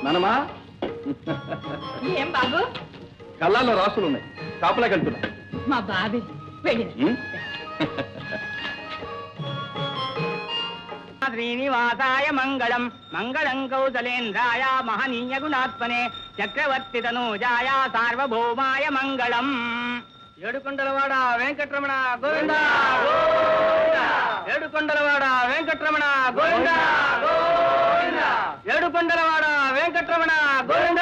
నానమ్మా ఏం బాబు కళ్ళాల్లో రాసులు ఉన్నాయి కాపలాకి వెళ్తున్నా మా బాబీ వెళ్ళి శ్రీనివాసాయ మంగళం మంగళం కౌసలేంద్రాయ మహనీయ గుణాత్మనే చక్రవర్తి తనూజాయ సార్వభౌమాయ మంగళం. ఏడుకొండలవాడ వెంకటరమణ గోవింద ఏడుకొండలవాడ వెంకటరమణ గోవింద ఏడుకొండలవాడ వెంకటరమణ గోవింద.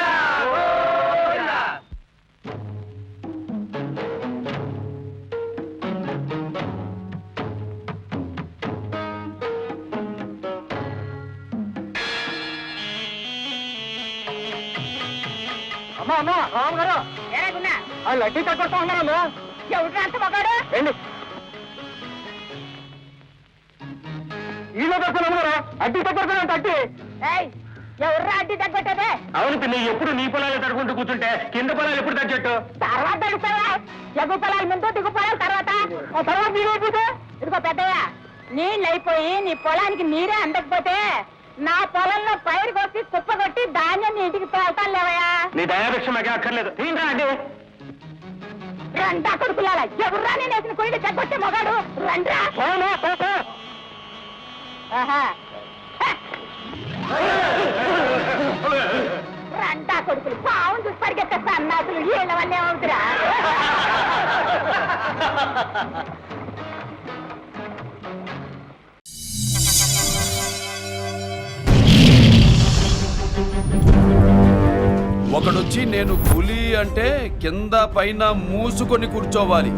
అమ్మా అమ్మా రామ్ గారు లడ్డీ తగ్గొస్తా ఉన్నారమ్మా. ఎవరు అంత మగాడు ఈలో దర్శనమ్మా అడ్డీ తగ్గొస్తానంట అడ్డీ. ఎవర్రా అడ్డీ తగ్గొట్టదే? అవును పిన్ని, ఎప్పుడు నీ పొలాలు తడుకుంటూ కూర్చుంటే కింద పొలాలు ఎప్పుడు తగ్గట్టు? తర్వాత తడుస్తావా? ఎగు పొలాలు ముందు దిగు పొలాలు తర్వాత తర్వాత నీరైపోతే ఇదిగో పెద్దయ్య, నీళ్ళు అయిపోయి నీ పొలానికి నీరే అందకపోతే నా పొలంలో పైరు కొట్టి కుప్ప కొట్టి ధాన్యం ఇంటికి తోలుతాను లేవయా. నీ దయాభిక్ష మాకే అక్కర్లేదు. తీరా అండి రండా కొడుకులాల, ఎవర్రా నేను వేసిన కొయ్యలు తగ్గొట్టే మొగాడు రండ్రా. రండా కొడుకులు పావును చూసి పరిగెత్తా అన్నాసులు వీళ్ళ వల్ల ఏమవుతురా. ఒకడొచ్చి నేను పులి అంటే కింద పైన మూసుకొని కూర్చోవాలి.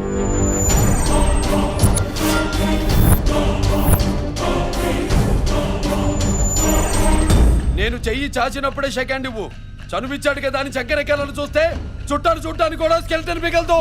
నేను చెయ్యి చాచినప్పుడే సెకండ్ ఇవ్వు. చనువిచ్చాడు కదా అని చక్కెరెక్కాలను చూస్తే చుట్టాను చూడటానికి కూడా స్కెల్టన్ మిగలదు.